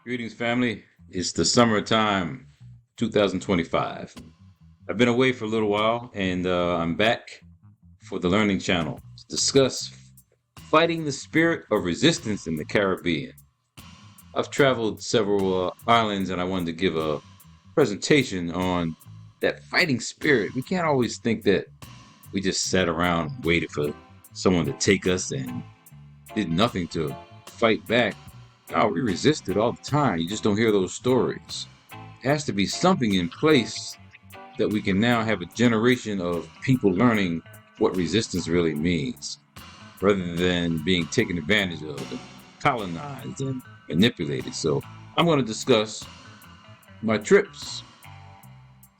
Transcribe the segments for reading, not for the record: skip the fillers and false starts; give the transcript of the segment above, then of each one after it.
Greetings, family. It's the summertime, 2025. I've been away for a little while, and I'm back for the Learning Channel to discuss fighting the spirit of resistance in the Caribbean. I've traveled several islands, and I wanted to give a presentation on that fighting spirit. We can't always think that we just sat around and waited for someone to take us and did nothing to fight back. No, we resisted all the time. You just don't hear those stories. There has to be something in place that we can now have a generation of people learning what resistance really means, rather than being taken advantage of and colonized and manipulated. So I'm going to discuss my trips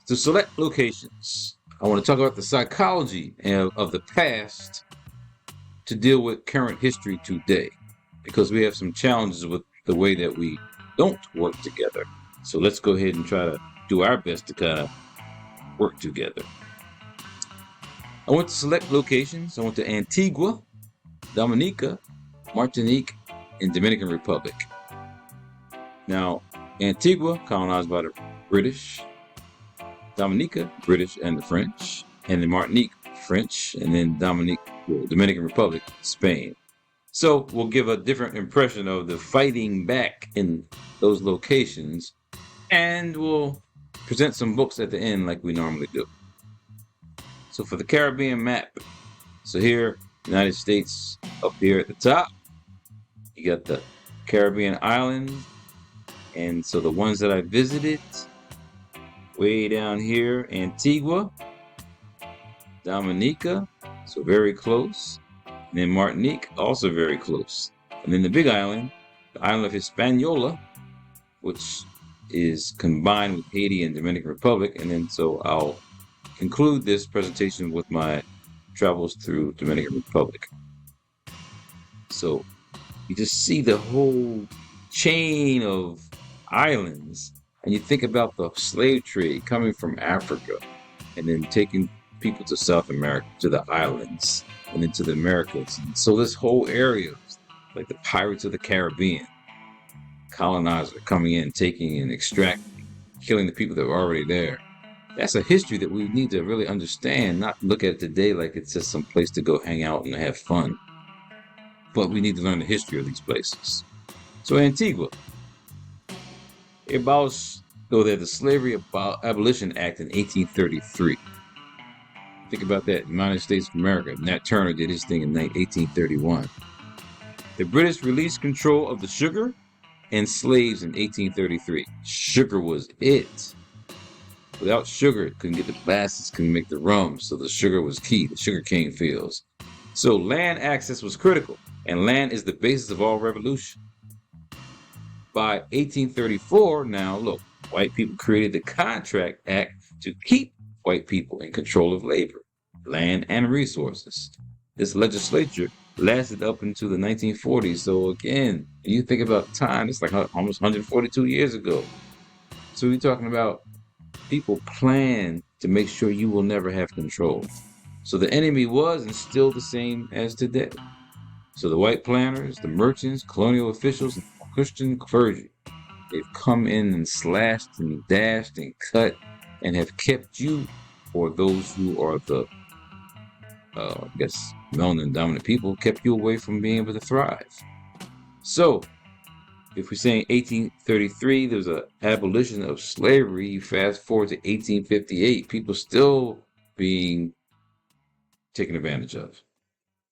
to select locations. I want to talk about the psychology of the past to deal with current history today, because we have some challenges with the way that we don't work together. So let's go ahead and try to do our best to kind of work together. I went to select locations. I went to Antigua, Dominica, Martinique, and Dominican Republic. Now, Antigua, colonized by the British, Dominica, British and the French, and then Martinique, French, and then Dominican Republic, Spain. So we'll give a different impression of the fighting back in those locations, and we'll present some books at the end like we normally do. So for the Caribbean map, so here, United States up here at the top, you got the Caribbean islands, and so the ones that I visited, way down here, Antigua, Dominica, so very close. And then Martinique, also very close. And then the big island, the island of Hispaniola, which is combined with Haiti and Dominican Republic. And then so I'll conclude this presentation with my travels through Dominican Republic. So you just see the whole chain of islands, and you think about the slave trade coming from Africa and then taking people to South America, to the islands, and into the Americas. And so this whole area, like the Pirates of the Caribbean, colonizers coming in, taking and extracting, killing the people that were already there. That's a history that we need to really understand, not look at it today like it's just some place to go hang out and have fun. But we need to learn the history of these places. So Antigua, it abolished, though, the Slavery Abolition Act in 1833. Think about that. United States of America. Nat Turner did his thing in 1831. The British released control of the sugar and slaves in 1833. Sugar was it. Without sugar, it couldn't get the molasses, couldn't make the rum. So the sugar was key, the sugarcane fields. So land access was critical, and land is the basis of all revolution. By 1834, now look, white people created the Contract Act to keep white people in control of labor, land, and resources. This legislature lasted up into the 1940s. So again, you think about time, it's like almost 142 years ago. So we're talking about people plan to make sure you will never have control. So the enemy was and still the same as today. So the white planters, the merchants, colonial officials, and Christian clergy, they've come in and slashed and dashed and cut and have kept you, or those who are the, melanin dominant people, kept you away from being able to thrive. So, if we're saying 1833, there's an abolition of slavery, you fast forward to 1858, people still being taken advantage of.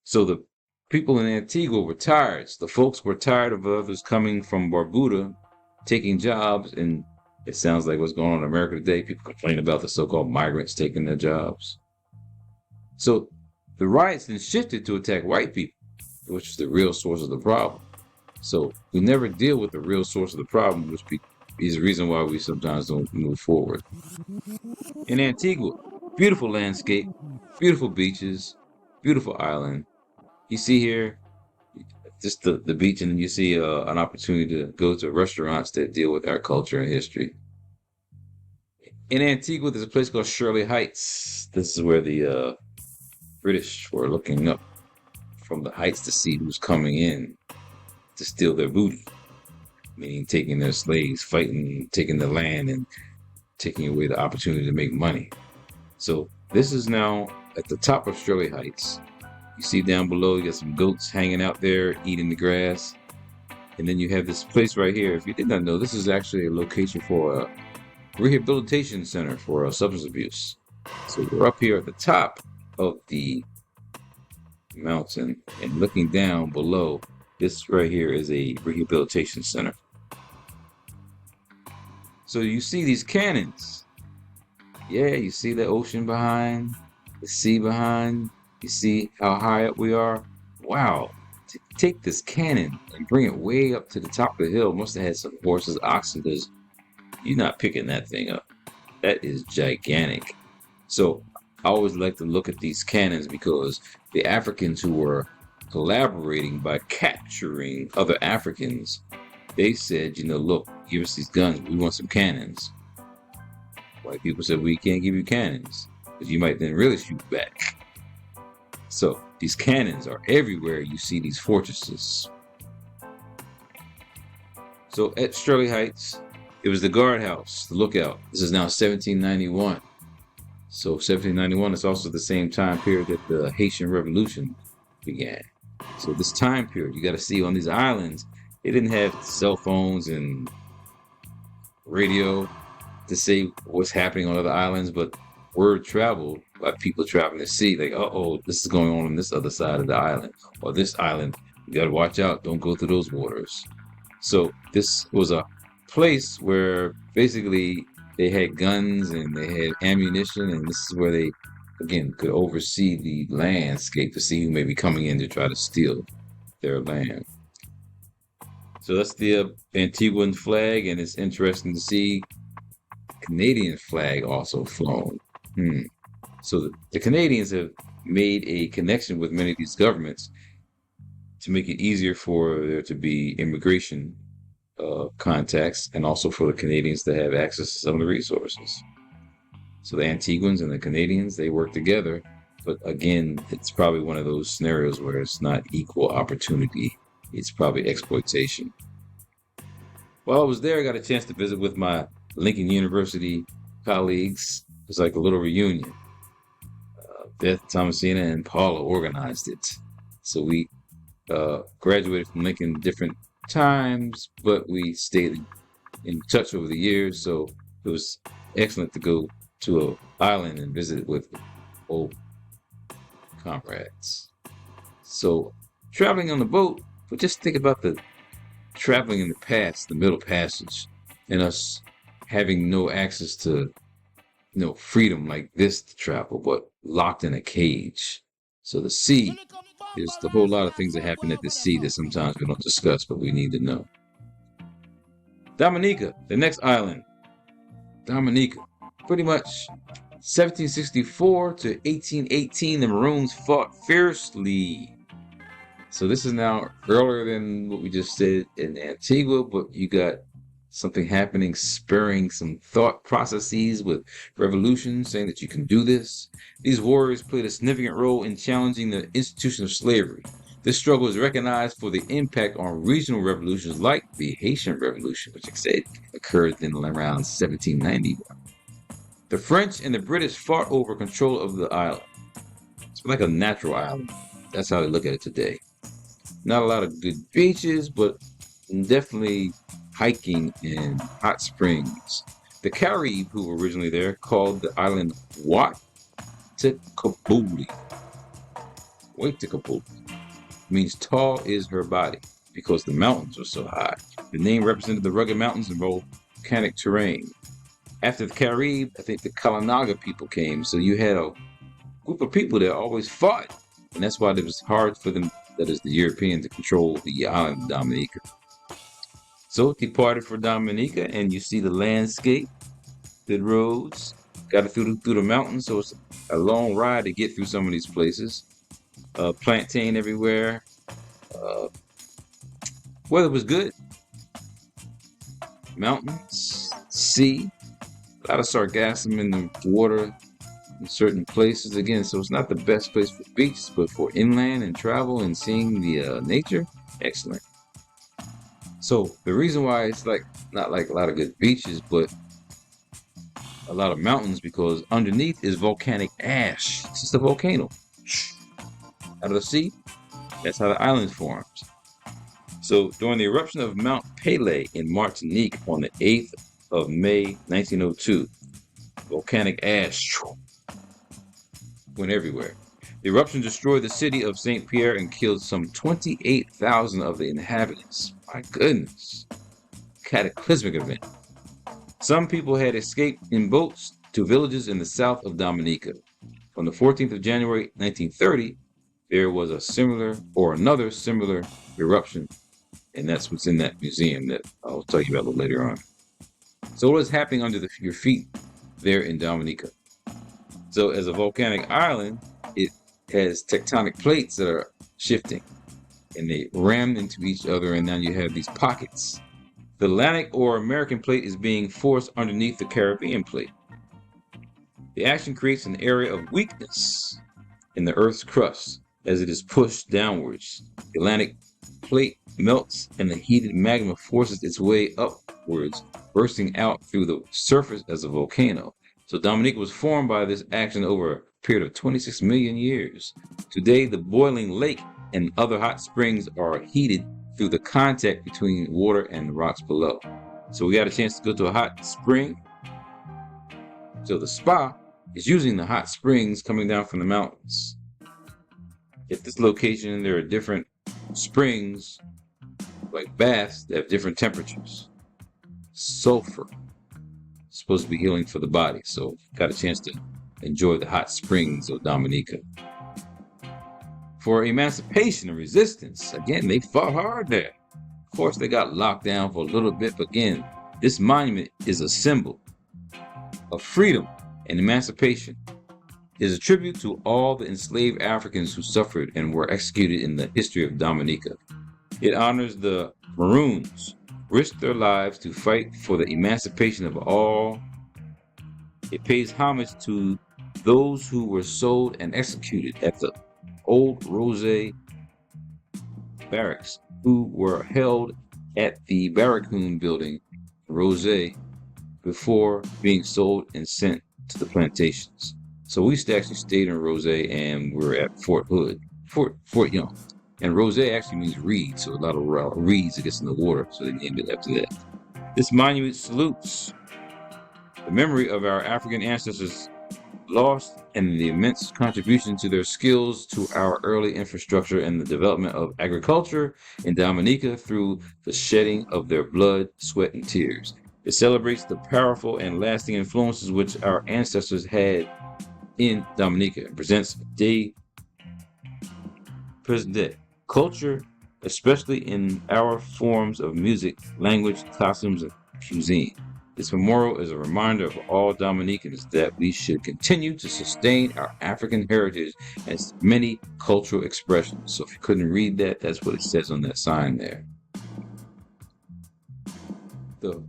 So the people in Antigua were tired. The folks were tired of others coming from Barbuda, taking jobs, and it sounds like what's going on in America today. People complain about the so-called migrants taking their jobs. So the riots then shifted to attack white people, which is the real source of the problem. So we never deal with the real source of the problem, which is the reason why we sometimes don't move forward. In Antigua, beautiful landscape, beautiful beaches, beautiful island. You see here, just the beach, and then you see an opportunity to go to restaurants that deal with our culture and history. In Antigua, there's a place called Shirley Heights. This is where the British were looking up from the heights to see who's coming in to steal their booty. meaning taking their slaves, fighting, taking the land, and taking away the opportunity to make money. So this is now at the top of Shirley Heights. You see down below, you got some goats hanging out there eating the grass. And then you have this place right here. If you did not know, this is actually a location for a rehabilitation center for substance abuse. So we're up here at the top of the mountain and looking down below. This right here is a rehabilitation center. So you see these cannons. Yeah, you see the ocean behind, the sea behind. You see how high up we are? Wow. To take this cannon and bring it way up to the top of the hill must have had some horses, oxen, because you're not picking that thing up. That is gigantic. So I always like to look at these cannons because the Africans who were collaborating by capturing other Africans, they said, look, give us these guns. We want some cannons. White people said, we can't give you cannons because you might then really shoot back. So these cannons are everywhere. You see these fortresses. So at Shirley Heights, it was the guardhouse, the lookout. This is now 1791. So 1791 is also the same time period that the Haitian Revolution began. So this time period, you got to see on these islands, they didn't have cell phones and radio to say what's happening on other islands, but word traveled by people traveling the sea, like, uh-oh, this is going on this other side of the island, or this island, you got to watch out, don't go through those waters. So this was a place where basically they had guns and they had ammunition, and this is where they, again, could oversee the landscape to see who may be coming in to try to steal their land. So that's the Antiguan flag, and it's interesting to see Canadian flag also flown. So the Canadians have made a connection with many of these governments to make it easier for there to be immigration contacts, and also for the Canadians to have access to some of the resources. So the Antiguans and the Canadians, they work together, but again, it's probably one of those scenarios where it's not equal opportunity. It's probably exploitation. While I was there, I got a chance to visit with my Lincoln University colleagues. It was like a little reunion. Beth, Thomasina, and Paula organized it. So we graduated from Lincoln different times, but we stayed in touch over the years. So it was excellent to go to an island and visit with old comrades. So traveling on the boat, but just think about the traveling in the past, the Middle Passage, and us having no access to freedom like this to travel, but locked in a cage. So the sea, there's a whole lot of things that happen at the sea that sometimes we don't discuss, but we need to know. Dominica, the next island. Dominica, pretty much 1764 to 1818, the Maroons fought fiercely. So this is now earlier than what we just said in Antigua, but you got something happening, spurring some thought processes with revolution, saying that you can do this. These warriors played a significant role in challenging the institution of slavery. This struggle is recognized for the impact on regional revolutions like the Haitian Revolution, which I said occurred in around 1791. The French and the British fought over control of the island. It's like a natural island. That's how they look at it today. Not a lot of good beaches, but definitely hiking and hot springs. The Carib, who were originally there, called the island Watikabuli. Watikabuli means tall is her body because the mountains were so high. The name represented the rugged mountains and volcanic terrain. After the Carib, I think the Kalinaga people came, so you had a group of people that always fought, and that's why it was hard for them, that is the Europeans, to control the island of Dominica. So departed for Dominica, and you see the landscape, the roads, got it through the mountains, so it's a long ride to get through some of these places. Plantain everywhere. Weather was good. Mountains, sea, a lot of sargassum in the water in certain places. Again, so it's not the best place for beaches, but for inland and travel and seeing the nature, excellent. So the reason why it's like not like a lot of good beaches, but a lot of mountains, because underneath is volcanic ash. It's just a volcano out of the sea. That's how the island forms. So during the eruption of Mount Pelée in Martinique on the 8th of May 1902, volcanic ash went everywhere. The eruption destroyed the city of St. Pierre and killed some 28,000 of the inhabitants. My goodness. Cataclysmic event. Some people had escaped in boats to villages in the south of Dominica. On the 14th of January 1930, there was another similar eruption, and that's what's in that museum that I'll tell you about a little later on. So what is happening under your feet there in Dominica? So as a volcanic island, it has tectonic plates that are shifting, and they ram into each other, and now you have these pockets. The Atlantic or American plate is being forced underneath the Caribbean plate. The action creates an area of weakness in the Earth's crust as it is pushed downwards. The Atlantic plate melts and the heated magma forces its way upwards, bursting out through the surface as a volcano. So Dominica was formed by this action over a period of 26 million years. Today, the boiling lake and other hot springs are heated through the contact between water and the rocks below. So we got a chance to go to a hot spring. So the spa is using the hot springs coming down from the mountains. At this location, there are different springs, like baths, that have different temperatures. Sulfur, supposed to be healing for the body. So got a chance to enjoy the hot springs of Dominica. For emancipation and resistance, again, they fought hard there. Of course, they got locked down for a little bit, but again, this monument is a symbol of freedom and emancipation. It is a tribute to all the enslaved Africans who suffered and were executed in the history of Dominica. It honors the Maroons, risked their lives to fight for the emancipation of all. It pays homage to those who were sold and executed at the old Rosé barracks, who were held at the Barracoon building, Rosé, before being sold and sent to the plantations. So we actually stayed in Rosé, and we were at Fort Young. And Rosé actually means reed, so a lot of reeds that gets in the water, so they named it after that. This monument salutes the memory of our African ancestors lost and the immense contribution to their skills to our early infrastructure and the development of agriculture in Dominica through the shedding of their blood, sweat, and tears. It celebrates the powerful and lasting influences which our ancestors had in Dominica and presents present day culture, especially in our forms of music, language, costumes, and cuisine. This memorial is a reminder of all Dominicans that we should continue to sustain our African heritage and its many cultural expressions. So if you couldn't read that, that's what it says on that sign there. The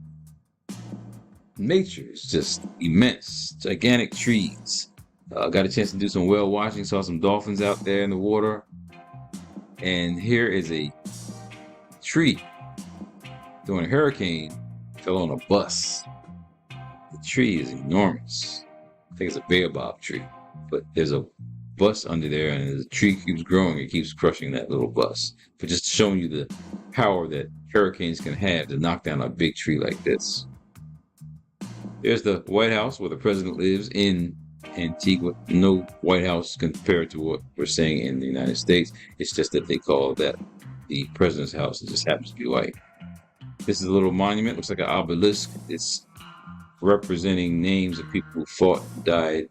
nature is just immense, gigantic trees. Got a chance to do some whale watching, saw some dolphins out there in the water. And here is a tree during a hurricane. Fell on a bus. The tree is enormous. I think it's a baobab tree, but there's a bus under there, and as the tree keeps growing, it keeps crushing that little bus. But just showing you the power that hurricanes can have to knock down a big tree like this. There's the White House where the president lives in Antigua. No White House compared to what we're saying in the United States. It's just that they call that the president's house. It just happens to be white. This is a little monument, looks like an obelisk. It's representing names of people who fought and died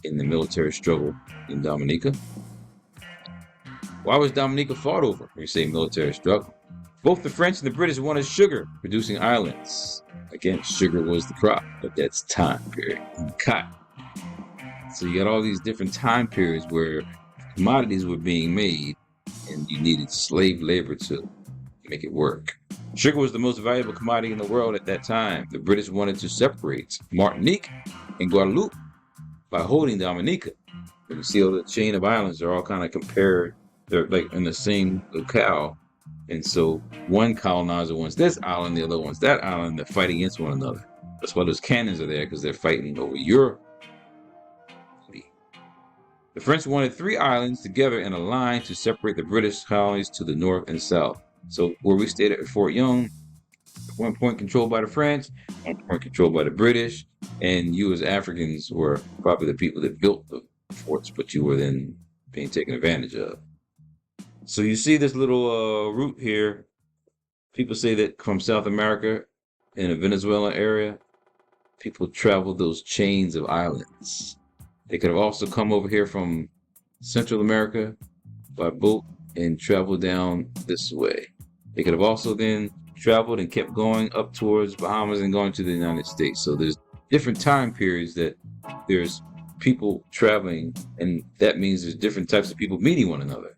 in the military struggle in Dominica. Why was Dominica fought over when you say military struggle? Both the French and the British wanted sugar producing islands. Again, sugar was the crop at that time period, and cotton. So you got all these different time periods where commodities were being made and you needed slave labor to make it work. Sugar was the most valuable commodity in the world at that time. The British wanted to separate Martinique and Guadeloupe by holding Dominica. And you see all the chain of islands are all kind of compared. They're like in the same locale, And so one colonizer wants this island, the other wants that island. They're fighting against one another. That's why those cannons are there, because they're fighting over your. The French wanted 3 islands together in a line to separate the British colonies to the north and south. So where we stayed at Fort Young, at one point controlled by the French, one point controlled by the British, and you as Africans were probably the people that built the forts, but you were then being taken advantage of. So you see this little route here. People say that from South America in the Venezuela area, people traveled those chains of islands. They could have also come over here from Central America by boat and traveled down this way. They could have also then traveled and kept going up towards Bahamas and going to the United States. So there's different time periods that there's people traveling, and that means there's different types of people meeting one another.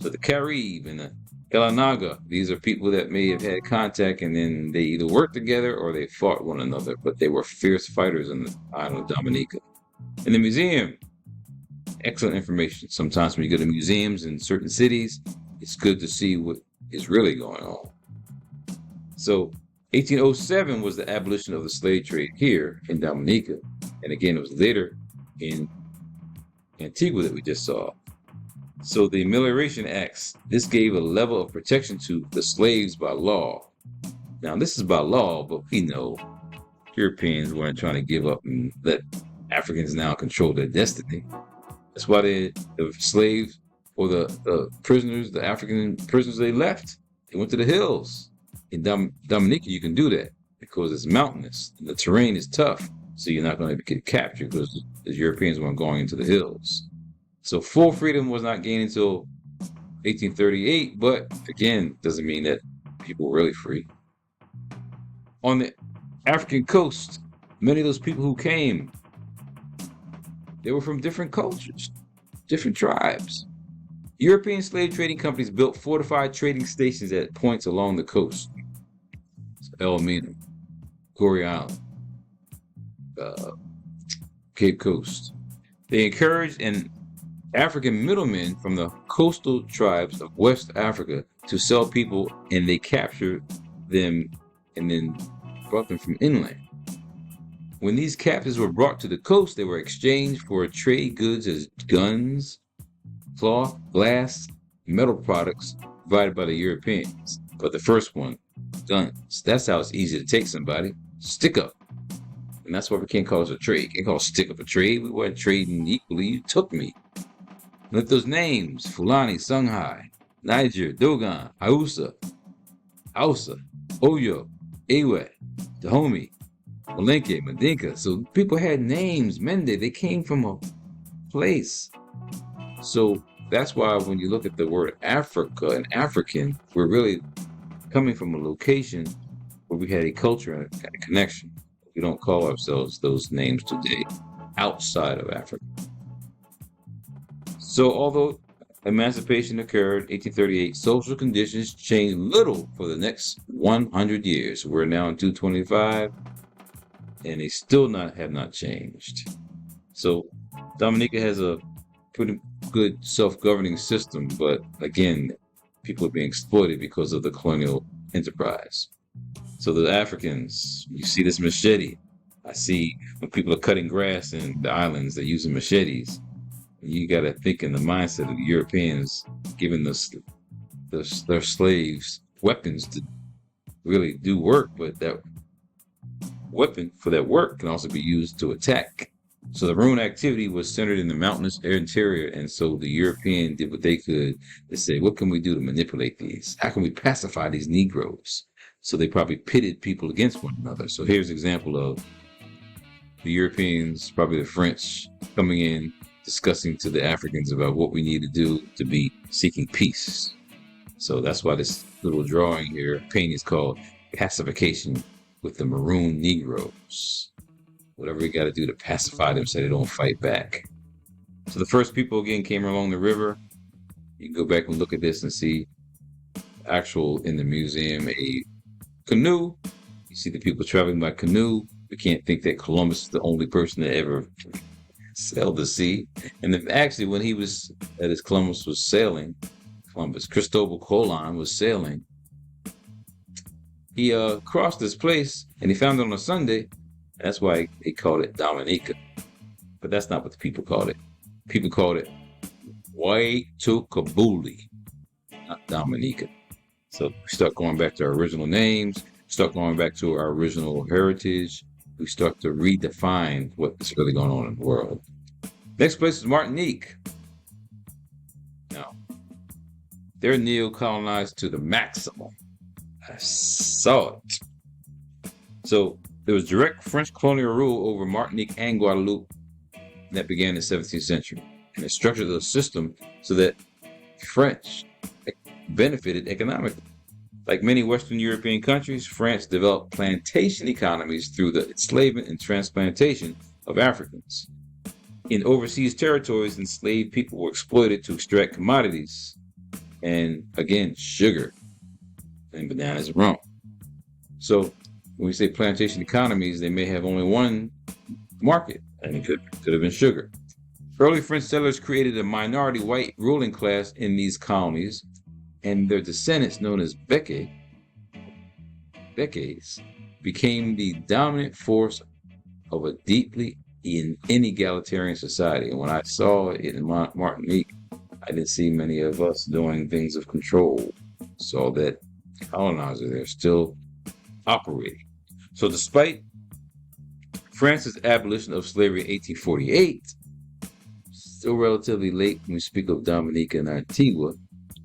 So the Carib and the Kalanaga, these are people that may have had contact, and then they either worked together or they fought one another, but they were fierce fighters on the island of Dominica. In the museum, excellent information. Sometimes when you go to museums in certain cities, it's good to see what is really going on. So 1807 was the abolition of the slave trade here in Dominica. And again, it was later in Antigua that we just saw. So the Amelioration Acts, this gave a level of protection to the slaves by law. Now this is by law, but we know Europeans weren't trying to give up and let Africans now control their destiny. That's why the slaves or the prisoners, the African prisoners, they left. They went to the hills. In Dominica, you can do that because it's mountainous and the terrain is tough. So you're not going to get captured because the Europeans weren't going into the hills. So full freedom was not gained until 1838, but again, doesn't mean that people were really free. On the African coast, many of those people who came, they were from different cultures, different tribes. European slave trading companies built fortified trading stations at points along the coast. So Elmina, Goree Island, Cape Coast. They encouraged an African middlemen from the coastal tribes of West Africa to sell people, and they captured them and then brought them from inland. When these captives were brought to the coast, they were exchanged for trade goods as guns, cloth, glass, metal products provided by the Europeans. But the first one, guns. That's how it's easy to take somebody. Stick up. And that's why we can't call it a trade. Can't call it stick up a trade. We weren't trading equally. You took me. Look at those names. Fulani, Songhai, Niger, Dogon, Hausa, Oyo, Ewe, Dahomey, Malenke, Mandinka. So people had names. Mende, they came from a place. So that's why when you look at the word Africa and African, we're really coming from a location where we had a culture and a connection. We don't call ourselves those names today outside of Africa. So although emancipation occurred in 1838, social conditions changed little for the next 100 years. We're now in 225, and they still have not changed. So Dominica has a pretty good self-governing system, but again, people are being exploited because of the colonial enterprise. So the Africans, you see this machete. I see when people are cutting grass in the islands, they're using machetes. You got to think in the mindset of the Europeans giving their slaves weapons to really do work, but that weapon for that work can also be used to attack. So the ruin activity was centered in the mountainous interior, and so the European did what they could to say, what can we do to manipulate these? How can we pacify these Negroes? So they probably pitted people against one another. So here's an example of the Europeans, probably the French, coming in, discussing to the Africans about what we need to do to be seeking peace. So that's why this little drawing here, painting, is called Pacification with the Maroon Negroes. Whatever we got to do to pacify them so they don't fight back. So the first people again came along the river. You can go back and look at this and see actual in the museum a canoe. You see the people traveling by canoe. We can't think that Columbus is the only person that ever sailed the sea. And then actually when he was, Columbus was sailing Columbus. Cristobal Colon was sailing. He crossed this place and he found it on a Sunday. That's why they called it Dominica. But that's not what the people called it. People called it Waitukabuli, not Dominica. So we start going back to our original names, start going back to our original heritage. We start to redefine what's really going on in the world. Next place is Martinique. Now, they're neo-colonized to the maximum. I saw it. So there was direct French colonial rule over Martinique and Guadeloupe that began in the 17th century. And it structured the system so that French benefited economically. Like many Western European countries, France developed plantation economies through the enslavement and transplantation of Africans. In overseas territories, enslaved people were exploited to extract commodities. And again, sugar and bananas and rum. So when we say plantation economies, they may have only one market, and it could have been sugar. Early French settlers created a minority white ruling class in these colonies, and their descendants, known as Beques, became the dominant force of a deeply inegalitarian society. And when I saw it in Martinique, I didn't see many of us doing things of control. Saw that colonizers there still operating. So despite France's abolition of slavery in 1848, still relatively late when we speak of Dominica and Antigua,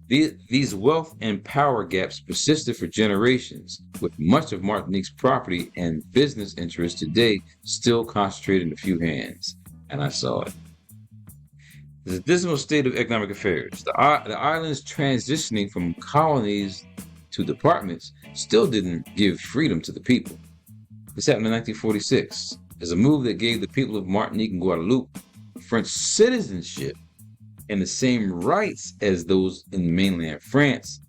these wealth and power gaps persisted for generations, with much of Martinique's property and business interests today still concentrated in a few hands. And I saw it. There's a dismal state of economic affairs. The islands transitioning from colonies to departments still didn't give freedom to the people. This happened in 1946 as a move that gave the people of Martinique and Guadeloupe French citizenship and the same rights as those in mainland France,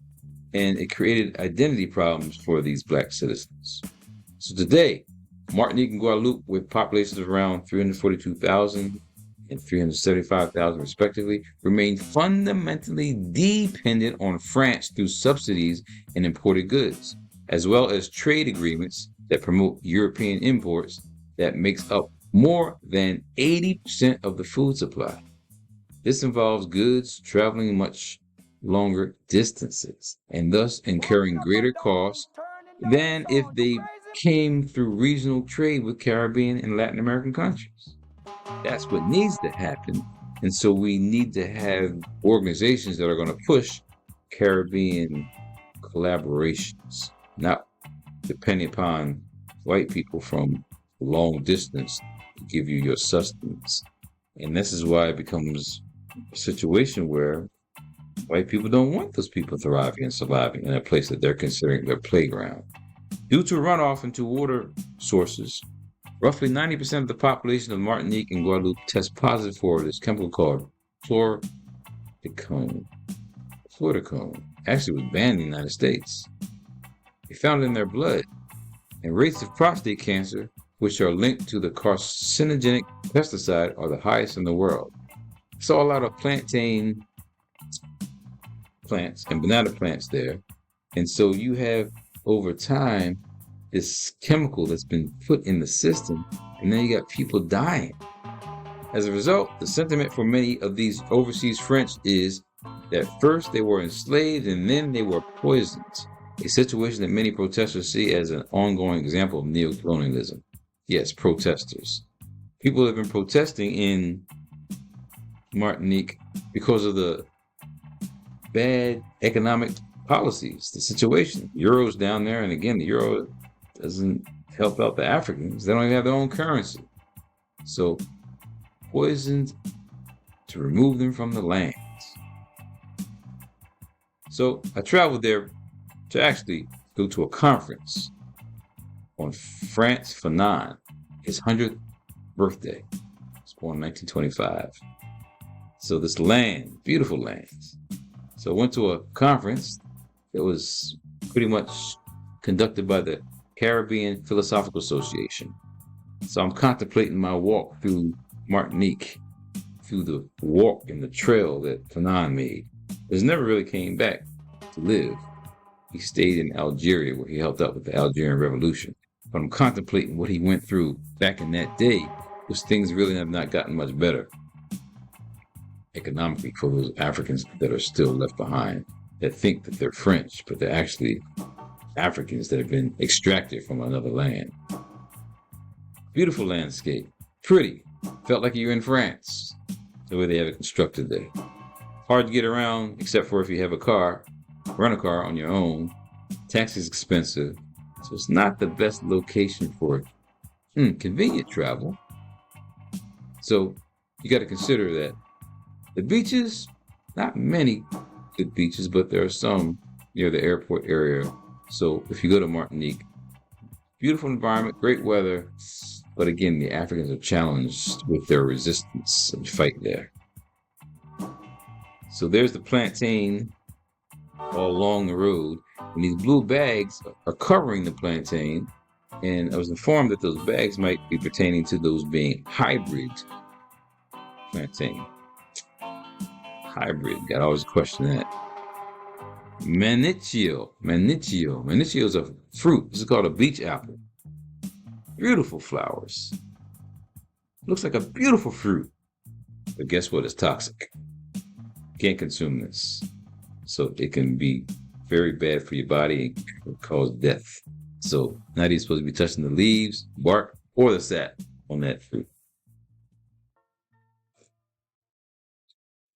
and it created identity problems for these black citizens. So today, Martinique and Guadeloupe, with populations of around 342,000 and 375,000 respectively, remain fundamentally dependent on France through subsidies and imported goods, as well as trade agreements that promote European imports that makes up more than 80% of the food supply. This involves goods traveling much longer distances and thus incurring greater costs than if they came through regional trade with Caribbean and Latin American countries. That's what needs to happen. And so we need to have organizations that are going to push Caribbean collaborations, not depending upon white people from long distance to give you your sustenance. And this is why it becomes a situation where white people don't want those people thriving and surviving in a place that they're considering their playground. Due to runoff into water sources, roughly 90% of the population of Martinique and Guadeloupe test positive for this chemical called fluorocarbon. Fluorocarbon actually was banned in the United States. They found it in their blood, and rates of prostate cancer, which are linked to the carcinogenic pesticide, are the highest in the world. Saw a lot of plantain plants and banana plants there, and so you have over time this chemical that's been put in the system, and then you got people dying. As a result, the sentiment for many of these overseas French is that first they were enslaved and then they were poisoned, a situation that many protesters see as an ongoing example of neo-colonialism. Yes, protesters. People have been protesting in Martinique because of the bad economic policies, the situation. Euro's down there, and again, the euro doesn't help out the Africans. They don't even have their own currency. So, poisoned to remove them from the lands. So, I traveled there to actually go to a conference on France Fanon, his 100th birthday. He was born in 1925. So this land, beautiful lands. So I went to a conference that was pretty much conducted by the Caribbean Philosophical Association. So I'm contemplating my walk through Martinique, through the walk and the trail that Fanon made. But never really came back to live. He stayed in Algeria where he helped out with the Algerian Revolution. But I'm contemplating what he went through back in that day, because things really have not gotten much better economically for those Africans that are still left behind, that think that they're French, but they're actually Africans that have been extracted from another land. Beautiful landscape, pretty, felt like you're in France, the way they have it constructed there. Hard to get around, except for if you have a car, rent a car on your own. Taxi's expensive, so it's not the best location for convenient travel. So you got to consider that. The beaches, not many good beaches, but there are some near the airport area. So if you go to Martinique, beautiful environment, great weather, but again, the Africans are challenged with their resistance and fight there. So there's the plantain all along the road, and these blue bags are covering the plantain, and I was informed that those bags might be pertaining to those being hybrid plantain. Hybrid, gotta always question that. Manicchio is a fruit. This is called a beach apple. Beautiful flowers. Looks like a beautiful fruit, but guess what? It's toxic. Can't consume this. So it can be very bad for your body and cause death. So not even supposed to be touching the leaves, bark, or the sap on that fruit.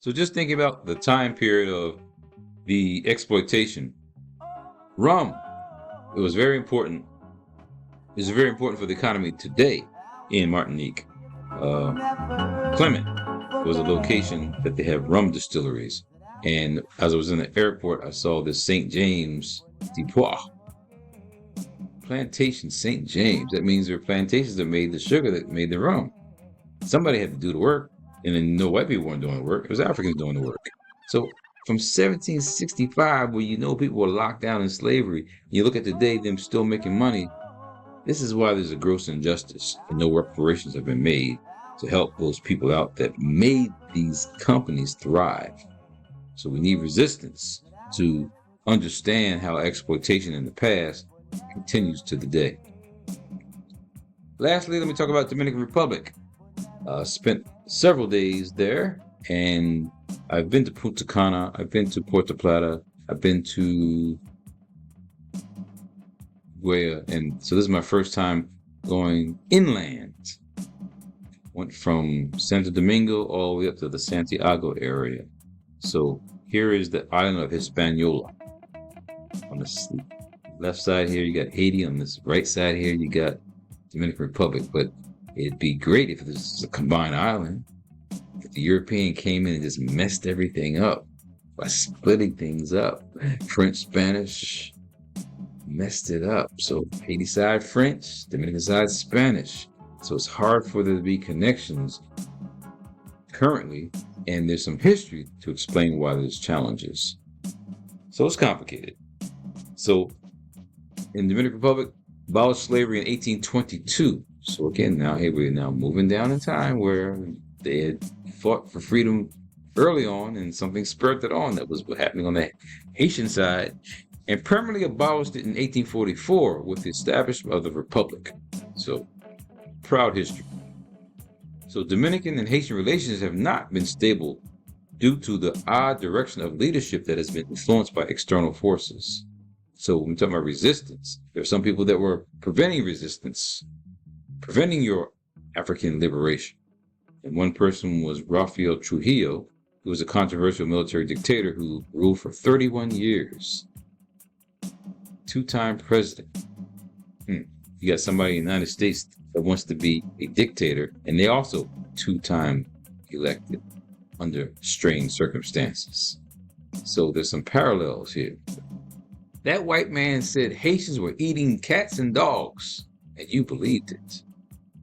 So just thinking about the time period of the exploitation. Rum, it was very important. It's very important for the economy today in Martinique. Clement was a location that they have rum distilleries. And as I was in the airport, I saw this St. James de Poix. Plantation St. James. That means there were plantations that made the sugar that made the rum. Somebody had to do the work, and then no white people weren't doing the work. It was Africans doing the work. So from 1765, where you know people were locked down in slavery, you look at today, them still making money. This is why there's a gross injustice, and no reparations have been made to help those people out that made these companies thrive. So we need resistance to understand how exploitation in the past continues to the day. Lastly, let me talk about Dominican Republic. Spent several days there, and I've been to Punta Cana, I've been to Puerto Plata, I've been to Guaya, and so this is my first time going inland. Went from Santo Domingo all the way up to the Santiago area. So here is the island of Hispaniola. On the left side here, you got Haiti. On this right side here, you got Dominican Republic. But it'd be great if this was a combined island. If the European came in and just messed everything up by splitting things up. French, Spanish, messed it up. So Haiti side French, Dominican side Spanish. So it's hard for there to be connections currently, and there's some history to explain why there's challenges. So it's complicated. So in the Dominican Republic, abolished slavery in 1822. So again, now here we're now moving down in time where they had fought for freedom early on, and something spurred that on. That was what happening on the Haitian side, and permanently abolished it in 1844 with the establishment of the Republic. So proud history. So Dominican and Haitian relations have not been stable due to the odd direction of leadership that has been influenced by external forces. So when we're talking about resistance, there are some people that were preventing resistance, preventing your African liberation. And one person was Rafael Trujillo, who was a controversial military dictator who ruled for 31 years. Two-time president. You got somebody in the United States that wants to be a dictator, and they also two-time elected under strange circumstances. So there's some parallels here. That white man said Haitians were eating cats and dogs, and you believed it.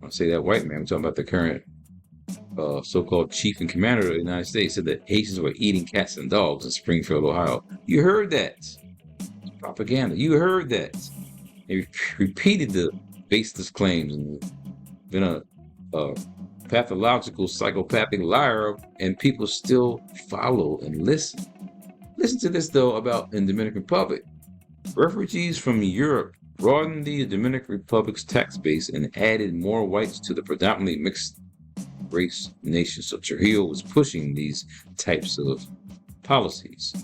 I'll say that white man, I'm talking about the current so-called chief and commander of the United States, said that Haitians were eating cats and dogs in Springfield, Ohio. You heard that. It's propaganda. You heard that. They repeated the baseless claims and been a pathological, psychopathic liar, and people still follow and listen. Listen to this, though, about in Dominican Republic. Refugees from Europe broadened the Dominican Republic's tax base and added more whites to the predominantly mixed race nation. So Trujillo was pushing these types of policies.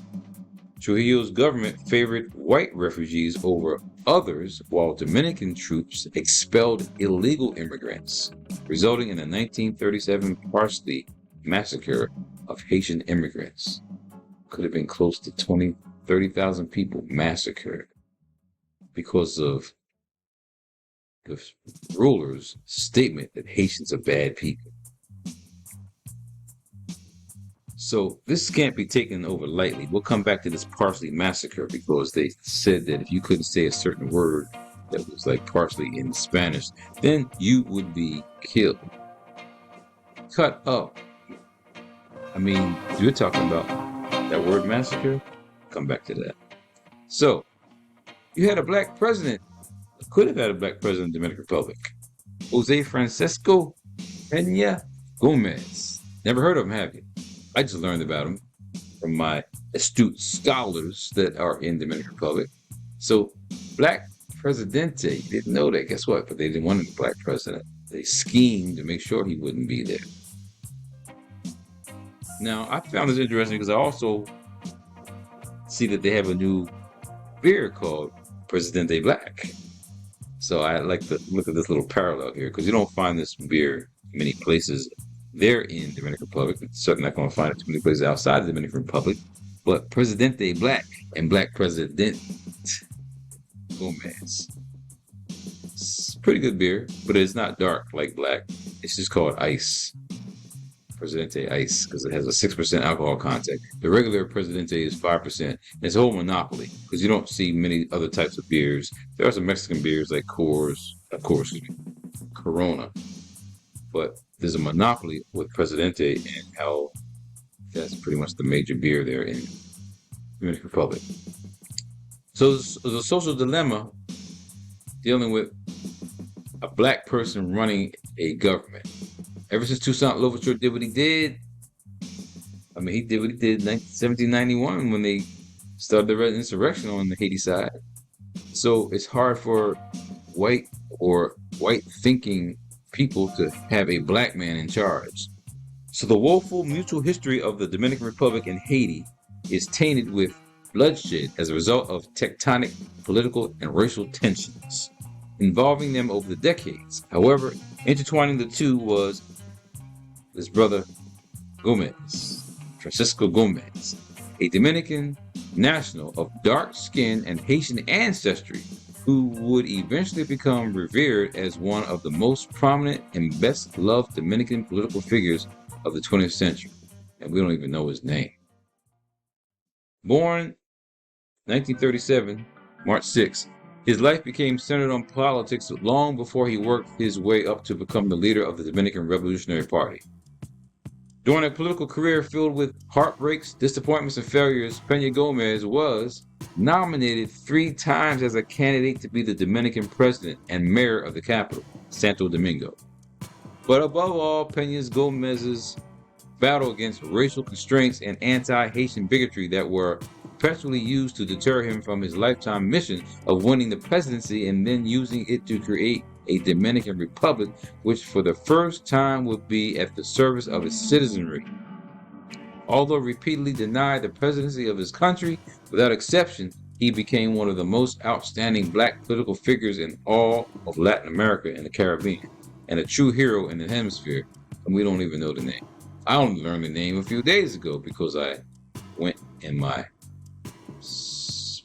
Trujillo's government favored white refugees over others, while Dominican troops expelled illegal immigrants, resulting in the 1937 Parsley massacre of Haitian immigrants. Could have been close to 30,000 people massacred because of the ruler's statement that Haitians are bad people. So this can't be taken over lightly. We'll come back to this Parsley massacre because they said that if you couldn't say a certain word that was like parsley in Spanish, then you would be killed. Cut up. I mean, you're talking about that word massacre? Come back to that. So, you had a black president. Could have had a black president in the Dominican Republic. Jose Francisco Peña Gomez. Never heard of him, have you? I just learned about him from my astute scholars that are in the Dominican Republic. So, black presidente. You didn't know that. Guess what? But they didn't want him a black president. They schemed to make sure he wouldn't be there. Now, I found this interesting because I also see that they have a new beer called Presidente Black. So I like to look at this little parallel here because you don't find this beer many places there in the Dominican Republic. Certainly not going to find it too many places outside the Dominican Republic. But Presidente Black and Black President Gomez. It's pretty good beer, but it's not dark like black. It's just called ice. Presidente Ice, because it has a 6% alcohol content. The regular Presidente is 5%. And it's a whole monopoly because you don't see many other types of beers. There are some Mexican beers like Corona. But there's a monopoly with Presidente and how that's pretty much the major beer there in the Dominican Republic. So there's a social dilemma dealing with a black person running a government. Ever since Toussaint Louverture did what he did, I mean, he did what he did in 1791 when they started the Red Insurrection on the Haiti side. So it's hard for white thinking people to have a black man in charge. So the woeful mutual history of the Dominican Republic and Haiti is tainted with bloodshed as a result of tectonic political and racial tensions involving them over the decades. However, intertwining the two was his brother Gomez, Francisco Gomez, a Dominican national of dark skin and Haitian ancestry, who would eventually become revered as one of the most prominent and best loved Dominican political figures of the 20th century. And we don't even know his name. Born 1937, March 6, his life became centered on politics long before he worked his way up to become the leader of the Dominican Revolutionary Party. During a political career filled with heartbreaks, disappointments, and failures, Peña Gomez was nominated 3 times as a candidate to be the Dominican president and mayor of the capital, Santo Domingo. But above all, Peña Gomez's battle against racial constraints and anti-Haitian bigotry that were perpetually used to deter him from his lifetime mission of winning the presidency and then using it to create a Dominican Republic, which for the first time would be at the service of its citizenry. Although repeatedly denied the presidency of his country, without exception, he became one of the most outstanding black political figures in all of Latin America and the Caribbean, and a true hero in the hemisphere, and we don't even know the name. I only learned the name a few days ago because I went and my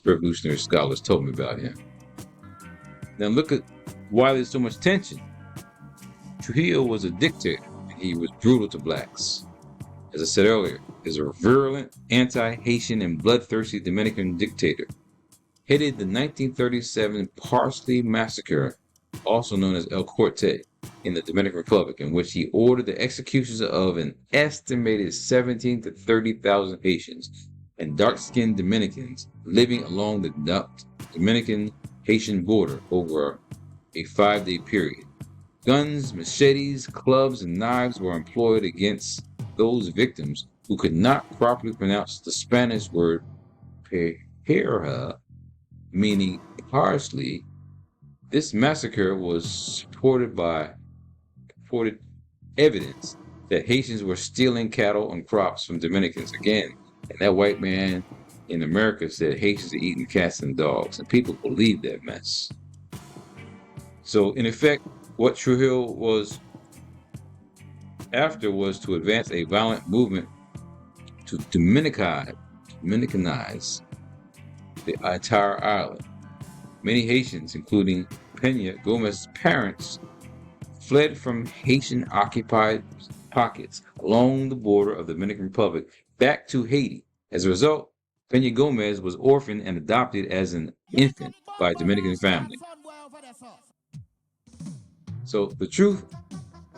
revolutionary scholars told me about him. Now look at why there's so much tension. Trujillo was a dictator, and he was brutal to blacks. As I said earlier, is a virulent, anti-Haitian, and bloodthirsty Dominican dictator. Headed the 1937 Parsley Massacre, also known as El Corte, in the Dominican Republic, in which he ordered the executions of an estimated 17,000 to 30,000 Haitians and dark-skinned Dominicans living along the Dominican-Haitian border over a 5-day period. Guns, machetes, clubs, and knives were employed against those victims who could not properly pronounce the Spanish word Perra, meaning parsley. This massacre was supported evidence that Haitians were stealing cattle and crops from Dominicans again. And that white man in America said Haitians are eating cats and dogs, and people believed that mess. So, in effect, what Trujillo was after was to advance a violent movement to Dominicanize the entire island. Many Haitians, including Peña Gomez's parents, fled from Haitian-occupied pockets along the border of the Dominican Republic back to Haiti. As a result, Peña Gomez was orphaned and adopted as an infant by a Dominican family. So the truth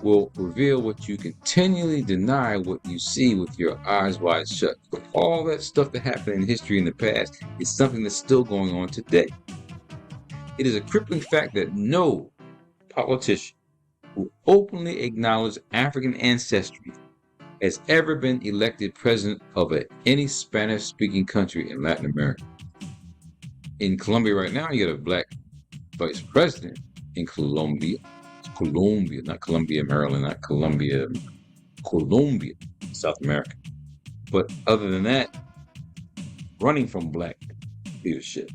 will reveal what you continually deny what you see with your eyes wide shut. All that stuff that happened in history in the past is something that's still going on today. It is a crippling fact that no politician who openly acknowledges African ancestry has ever been elected president of any Spanish-speaking country in Latin America. In Colombia right now, you got a black vice president in Colombia. Colombia, not Columbia, Maryland, not Colombia, Colombia, South America. But other than that, running from black leadership.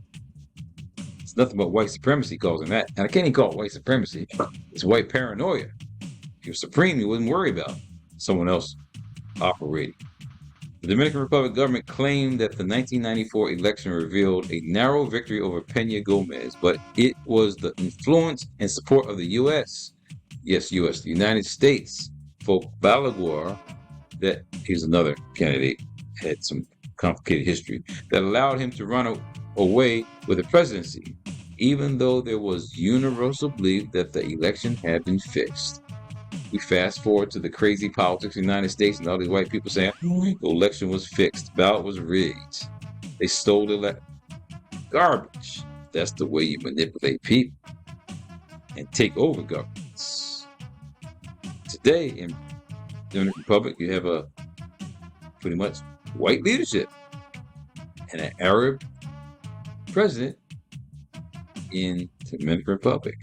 It's nothing but white supremacy causing that. And I can't even call it white supremacy. It's white paranoia. If you're supreme, you wouldn't worry about someone else operating. The Dominican Republic government claimed that the 1994 election revealed a narrow victory over Peña Gomez, but it was the influence and support of the U.S. Yes, U.S., the United States, for Balaguer, that he's another candidate, had some complicated history, that allowed him to run away with the presidency, even though there was universal belief that the election had been fixed. We fast forward to the crazy politics of the United States and all these white people saying the election was fixed, the ballot was rigged, they stole the election. Garbage. That's the way you manipulate people and take over governments. Today in the Dominican Republic, you have a pretty much white leadership and an Arab president in the Dominican Republic.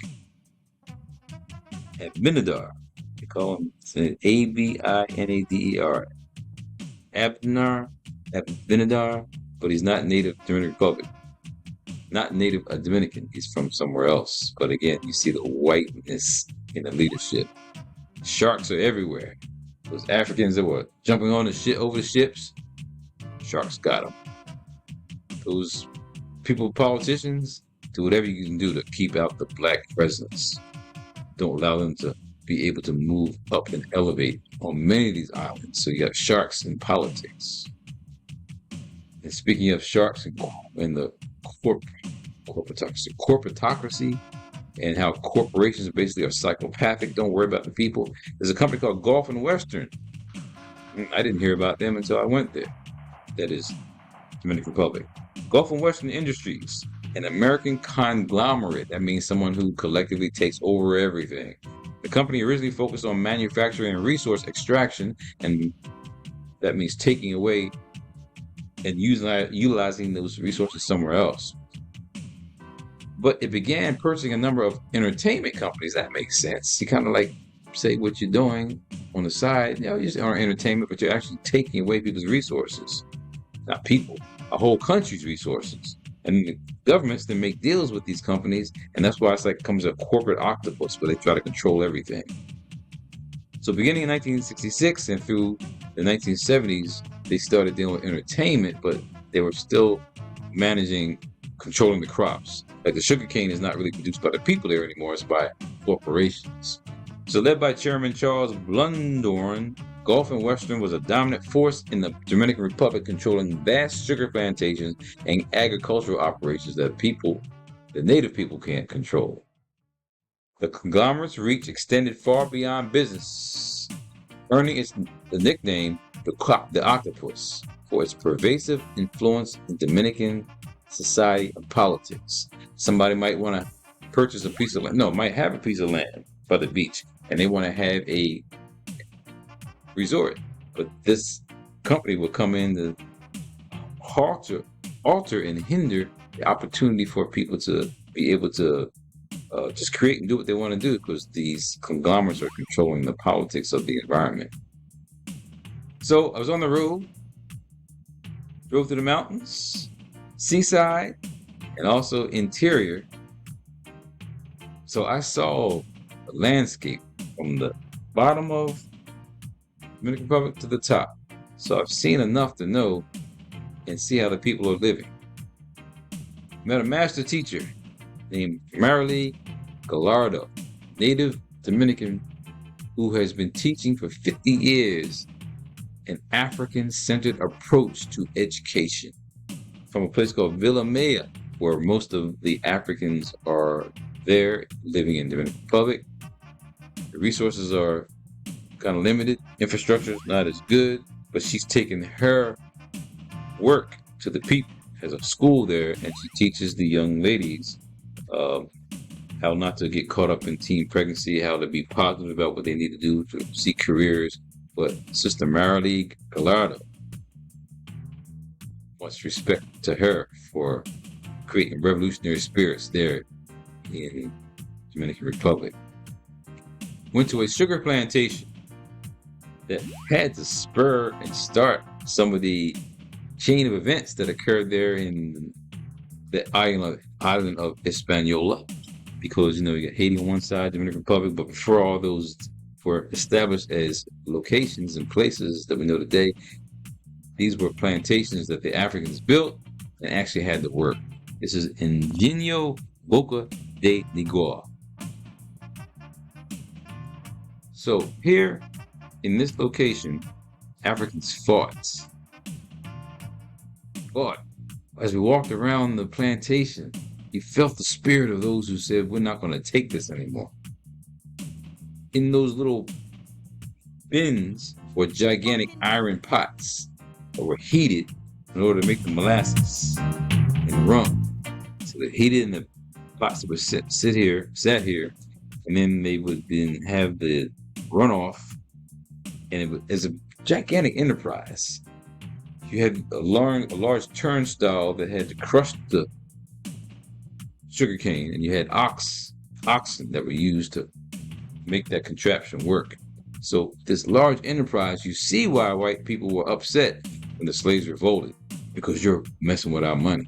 Abinadar. They call him Abinader. Abinadar, but he's not native to the Dominican Republic. Not native Dominican. He's from somewhere else. But again, you see the whiteness in the leadership. Sharks are everywhere. Those Africans that were jumping on the shit over the ships, sharks got them. Those people, politicians, do whatever you can do to keep out the black presidents. Don't allow them to be able to move up and elevate on many of these islands. So you got sharks in politics. And speaking of sharks in the corporatocracy and how corporations basically are psychopathic, don't worry about the people. There's a company called Gulf and Western. I didn't hear about them until I went there. That is Dominican Republic. Gulf and Western Industries, an American conglomerate. That means someone who collectively takes over everything. The company originally focused on manufacturing and resource extraction, and that means taking away and utilizing those resources somewhere else. But it began purchasing a number of entertainment companies. That makes sense. You kind of like say what you're doing on the side. You just are entertainment, but you're actually taking away people's resources. Not people, a whole country's resources. And the governments then make deals with these companies, and that's why it's like comes a corporate octopus where they try to control everything. So beginning in 1966 and through the 1970s, they started dealing with entertainment, but they were still controlling the crops. Like the sugarcane is not really produced by the people there anymore, it's by corporations. So led by Chairman Charles Blundorn, Gulf and Western was a dominant force in the Dominican Republic, controlling vast sugar plantations and agricultural operations that the native people can't control. The conglomerate's reach extended far beyond business, earning the nickname the Octopus for its pervasive influence in Dominican society and politics. Somebody might want to purchase a piece of land, might have a piece of land by the beach, and they want to have a resort, but this company will come in to alter alter and hinder the opportunity for people to be able to just create and do what they want to do, because these conglomerates are controlling the politics of the environment. So I was on the road, drove through the mountains, seaside, and also interior. So I saw the landscape from the bottom of Dominican Republic to the top. So I've seen enough to know and see how the people are living. Met a master teacher named Maali Kentake, native Dominican, who has been teaching for 50 years an African-centered approach to education from a place called Villa Maya, where most of the Africans are there living in the Dominican Republic. The resources are kind of limited, infrastructure is not as good, but she's taken her work to the people. Has a school there, and she teaches the young ladies how not to get caught up in teen pregnancy, how to be positive about what they need to do to seek careers. But Sister Maali Kentake, much respect to her for creating revolutionary spirits there in Dominican Republic. Went to a sugar plantation that had to spur and start some of the chain of events that occurred there in the island of Hispaniola, because you got Haiti on one side, Dominican Republic, but before all those were established as locations and places that we know today, these were plantations that the Africans built and actually had to work. This is Ingenio Boca de Nigua. So here in this location, Africans fought. As we walked around the plantation, you felt the spirit of those who said, we're not going to take this anymore. In those little bins were gigantic iron pots that were heated in order to make the molasses and rum. So they heated in the pots that were sat here, and then they would then have the runoff, and it was a gigantic enterprise. You had a large turnstile that had to crush the sugarcane, and you had oxen that were used to make that contraption work. So this large enterprise, you see why white people were upset when the slaves revolted, because you're messing with our money.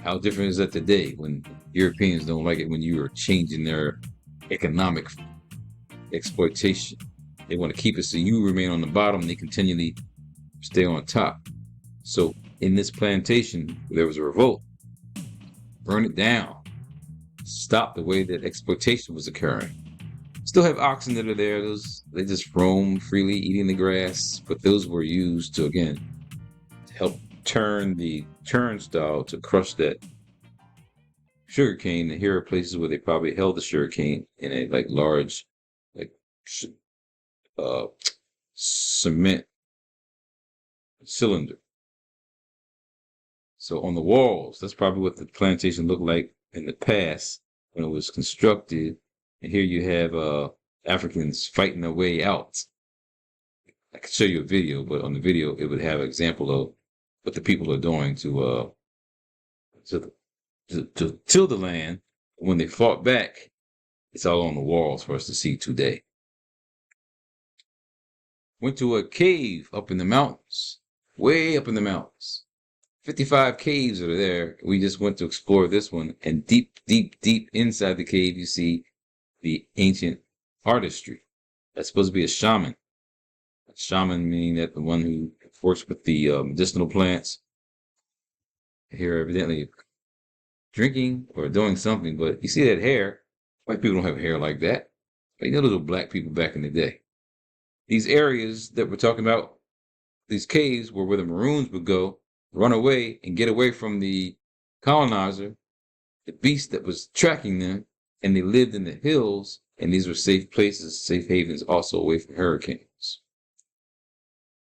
How different is that today when Europeans don't like it when you are changing their economic exploitation? They want to keep it so you remain on the bottom and they continually stay on top. So in this plantation, there was a revolt. Burn it down. Stop the way that exploitation was occurring. Still have oxen that are there. They just roam freely, eating the grass. But those were used to, again, to help turn the turnstile to crush that sugarcane. And here are places where they probably held the sugarcane in a large, cement cylinder. So on the walls, that's probably what the plantation looked like in the past when it was constructed. And here you have Africans fighting their way out. I could show you a video, but on the video it would have an example of what the people are doing to till the land. When they fought back, it's all on the walls for us to see today. Went to a cave up in the mountains, way up in the mountains. 55 caves are there. We just went to explore this one, and deep, deep, deep inside the cave, you see the ancient artistry. That's supposed to be a shaman. A shaman meaning that the one who works with the medicinal plants. Here, evidently drinking or doing something, but you see that hair. White people don't have hair like that. But those were black people back in the day. These areas that we're talking about, these caves were where the Maroons would go, run away and get away from the colonizer, the beast that was tracking them, and they lived in the hills, and these were safe places, safe havens, also away from hurricanes.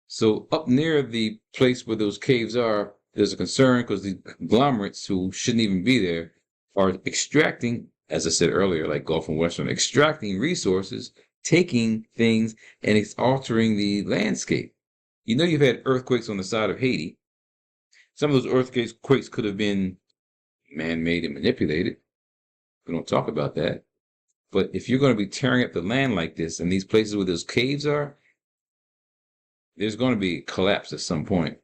So up near the place where those caves are, there's a concern because the conglomerates who shouldn't even be there are extracting, as I said earlier, like Gulf and Western, extracting resources, taking things, and it's altering the landscape. You've had earthquakes on the side of Haiti. Some of those earthquakes could have been man-made and manipulated. We don't talk about that. But if you're going to be tearing up the land like this, and these places where those caves are, there's going to be a collapse at some point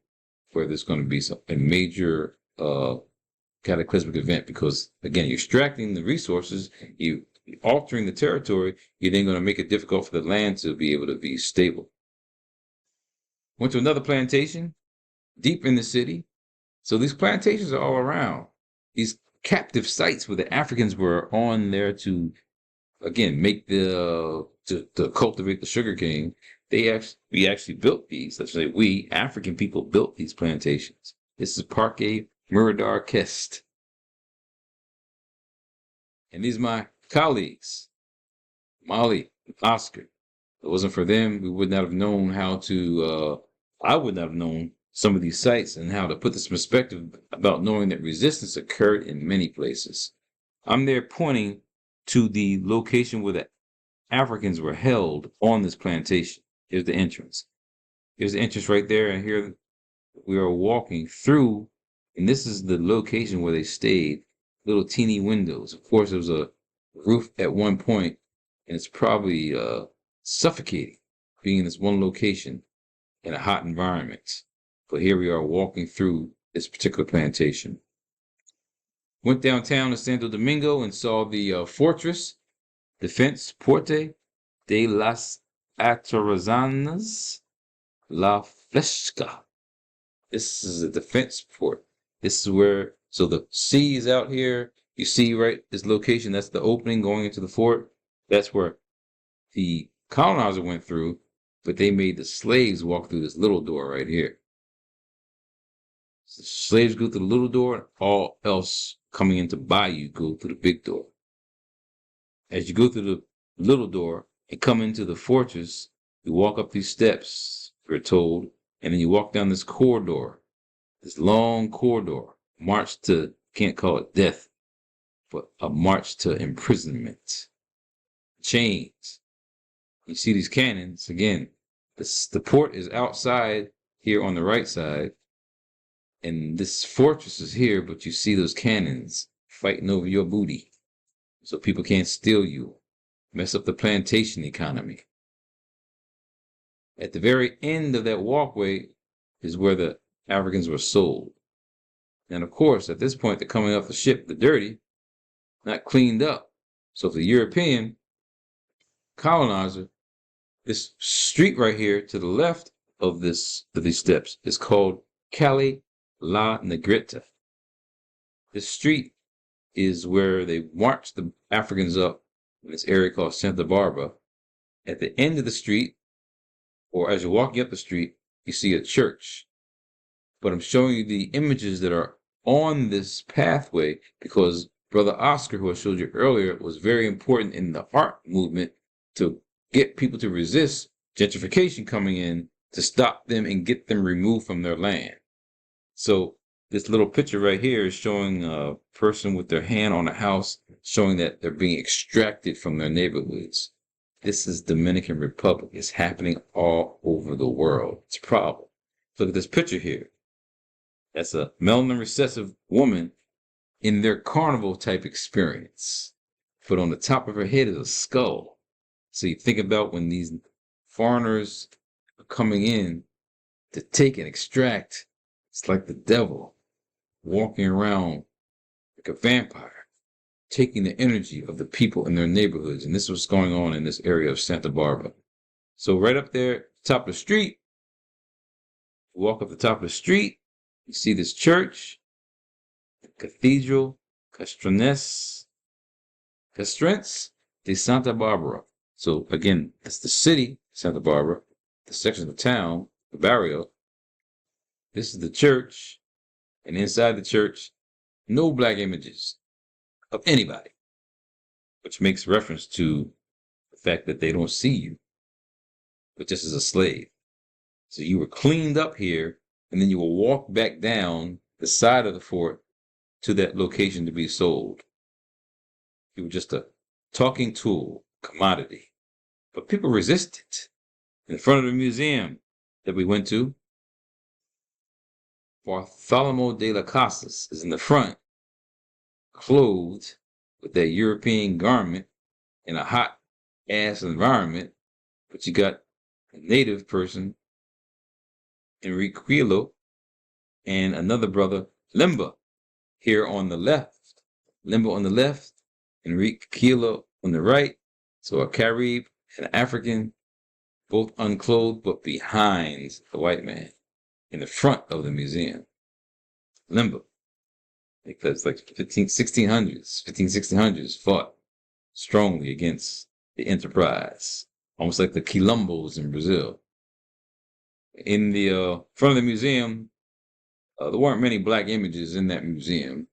where there's going to be a major cataclysmic event, because again, you're extracting the resources, you altering the territory, you're then going to make it difficult for the land to be able to be stable. Went to another plantation deep in the city. So these plantations are all around. These captive sites where the Africans were on there to, again, make to cultivate the sugarcane. We actually built these. Let's say we African people built these plantations. This is Parque Muradar Kest. And these are my colleagues, Maali, Oscar. If it wasn't for them, we would not have known how to, I would not have known some of these sites and how to put this in perspective about knowing that resistance occurred in many places. I'm there pointing to the location where the Africans were held on this plantation. Here's the entrance. Here's the entrance right there, and here we are walking through, and this is the location where they stayed. Little teeny windows. Of course, there was a roof at one point, and it's probably suffocating being in this one location in a hot environment. But here we are walking through this particular plantation. Went downtown to Santo Domingo and saw the fortress, Defense Puerto de las Atarazanas La Fresca. This is a defense port. This is where, so the sea is out here. You see, right, this location, that's the opening going into the fort. That's where the colonizer went through, but they made the slaves walk through this little door right here. So the slaves go through the little door, and all else coming into Bayou go through the big door. As you go through the little door and come into the fortress, you walk up these steps, we're told, and then you walk down this corridor, this long corridor, march to, can't call it death, but a march to imprisonment. Chains. You see these cannons, again, the port is outside here on the right side, and this fortress is here, but you see those cannons fighting over your booty, so people can't steal you, mess up the plantation economy. At the very end of that walkway is where the Africans were sold. And of course, at this point, they're coming off the ship, the dirty, not cleaned up. So for the European colonizer, this street right here to the left of these steps is called Calle La Negrita. This street is where they marched the Africans up in this area called Santa Barbara. At the end of the street, or as you're walking up the street, you see a church. But I'm showing you the images that are on this pathway because Brother Oscar, who I showed you earlier, was very important in the art movement to get people to resist gentrification coming in, to stop them and get them removed from their land. So this little picture right here is showing a person with their hand on a house, showing that they're being extracted from their neighborhoods. This is Dominican Republic. It's happening all over the world. It's a problem. Look at this picture here. That's a melanin recessive woman in their carnival type experience. But on the top of her head is a skull. So you think about when these foreigners are coming in to take and extract, it's like the devil walking around like a vampire, taking the energy of the people in their neighborhoods. And this is what's going on in this area of Santa Barbara. So right up there, top of the street, walk up the top of the street, you see this church, the Cathedral Castrense de Santa Barbara. So again, that's the city, Santa Barbara, the section of the town, the barrio. This is the church, and inside the church, no black images of anybody, which makes reference to the fact that they don't see you, but just as a slave. So you were cleaned up here, and then you will walk back down the side of the fort to that location to be sold. You were just a talking tool, commodity. But people resisted. In front of the museum that we went to, Bartholomew de las Casas is in the front, clothed with that European garment in a hot ass environment. But you got a native person, Enriquillo, and another brother, Limba, here on the left. Limba on the left, Enriquillo on the right. So a Carib and an African, both unclothed but behind the white man, in the front of the museum. Limba, because like 1600s fought strongly against the enterprise, almost like the Quilombos in Brazil. In the front of the museum, there weren't many black images in that museum.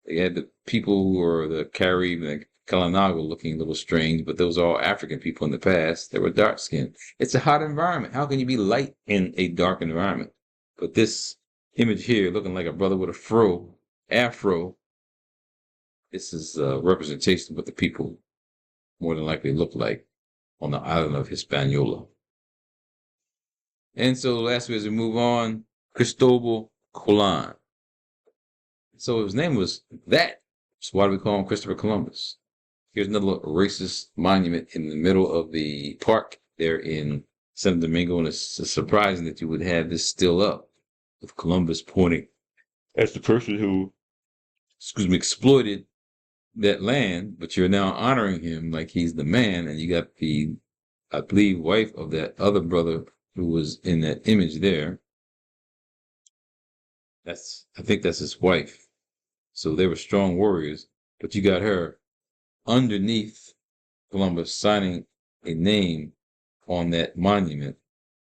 They had the people who were the Carib and the Kalinago looking a little strange, but those are all African people in the past. They were dark skinned. It's a hot environment. How can you be light in a dark environment? But this image here, looking like a brother with a afro, this is a representation of what the people more than likely look like on the island of Hispaniola. And so lastly, as we move on, Cristobal Colon. So his name was that. So why do we call him Christopher Columbus? Here's another racist monument in the middle of the park there in Santo Domingo, and it's surprising that you would have this still up, with Columbus pointing as the person who, exploited that land, but you're now honoring him like he's the man, and you got the, I believe, wife of that other brother who was in that image there. I think that's his wife. So they were strong warriors, but you got her underneath Columbus signing a name on that monument.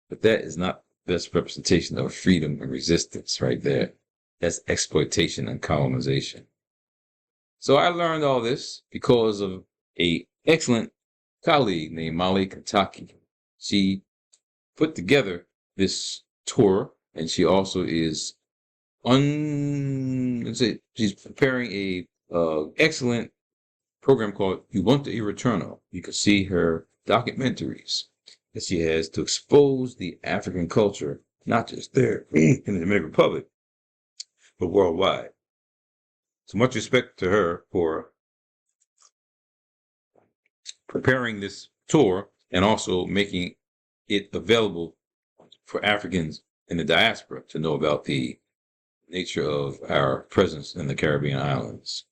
But that is not the best representation of freedom and resistance right there. That's exploitation and colonization. So I learned all this because of an excellent colleague named Maali Kentake. She put together this tour, and she also is she's preparing a excellent program called Ubuntu y Returno. You can see her documentaries that she has to expose the African culture, not just there in the Dominican Republic, but worldwide. So much respect to her for preparing this tour and also making it available for Africans in the diaspora to know about the nature of our presence in the Caribbean islands.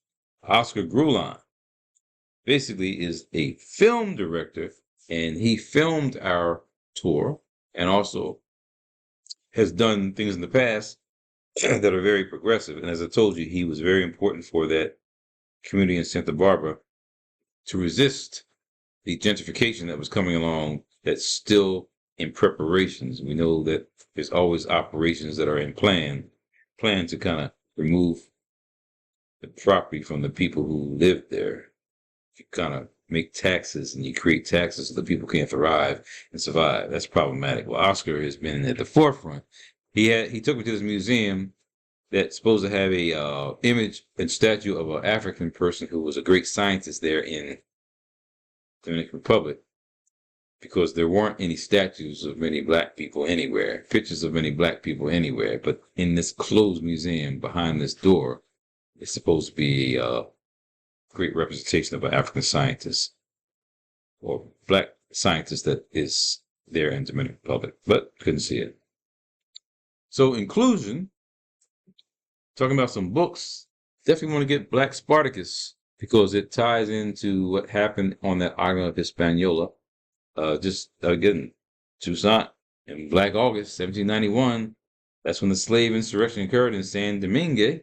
Oscar Grullon basically is a film director, and he filmed our tour and also has done things in the past that are very progressive. And as I told you, he was very important for that community in Santa Barbara to resist the gentrification that was coming along that's still in preparations. We know that there's always operations that are in plan to kind of remove the property from the people who live there. You kind of make taxes and you create taxes so that people can't thrive and survive. That's problematic. Well, Oscar has been at the forefront. He took me to this museum that's supposed to have a image and statue of an African person who was a great scientist there in the Dominican Republic, because there weren't any statues of many black people anywhere, pictures of many black people anywhere. But in this closed museum behind this door, it's supposed to be a great representation of an African scientist or black scientist that is there in the Dominican Republic, but couldn't see it. So inclusion, talking about some books, definitely want to get Black Spartacus because it ties into what happened on that island of Hispaniola. Just again, Toussaint in Black August, 1791. That's when the slave insurrection occurred in San Domingue.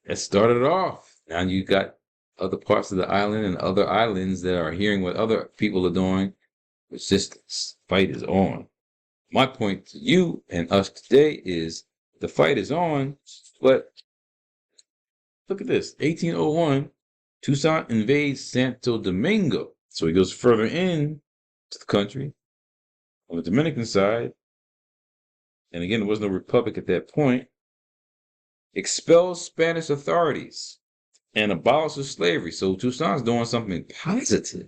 That started it off. Now you got other parts of the island and other islands that are hearing what other people are doing. Resistance, fight is on. My point to you and us today is the fight is on, but look at this. 1801, Toussaint invades Santo Domingo. So he goes further in to the country on the Dominican side. And again, there was no republic at that point. Expels Spanish authorities and abolishes slavery. So Toussaint's doing something positive.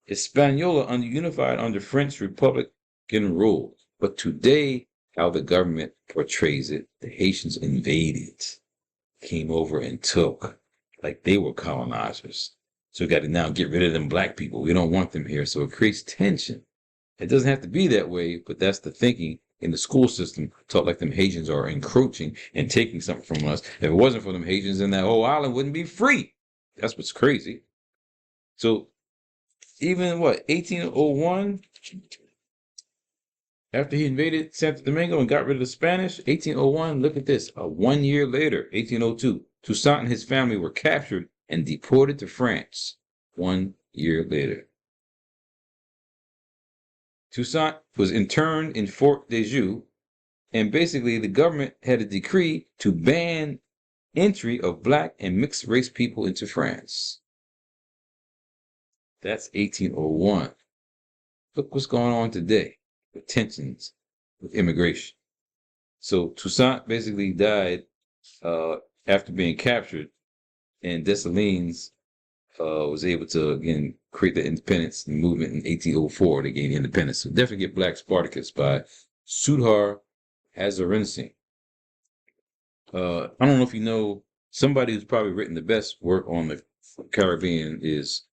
Hispaniola unified under French Republican rule. But today, how the government portrays it. The Haitians invaded, came over and took, like they were colonizers. So we got to now get rid of them black people. We don't want them here. So it creates tension. It doesn't have to be that way, but that's the thinking in the school system, taught like them Haitians are encroaching and taking something from us. If it wasn't for them Haitians, then that whole island wouldn't be free. That's what's crazy. So even 1801, after he invaded Santo Domingo and got rid of the Spanish, 1801, look at this. 1 year later, 1802, Toussaint and his family were captured and deported to France. 1 year later. Toussaint was interned in Fort de Joux, and basically the government had a decree to ban entry of black and mixed race people into France. That's 1801. Look what's going on today with tensions with immigration. So Toussaint basically died after being captured, and Dessalines was able to, again, create the independence movement in 1804 to gain independence. So definitely get Black Spartacus by Sudhar Hazarensing. I don't know if you know, somebody who's probably written the best work on the Caribbean is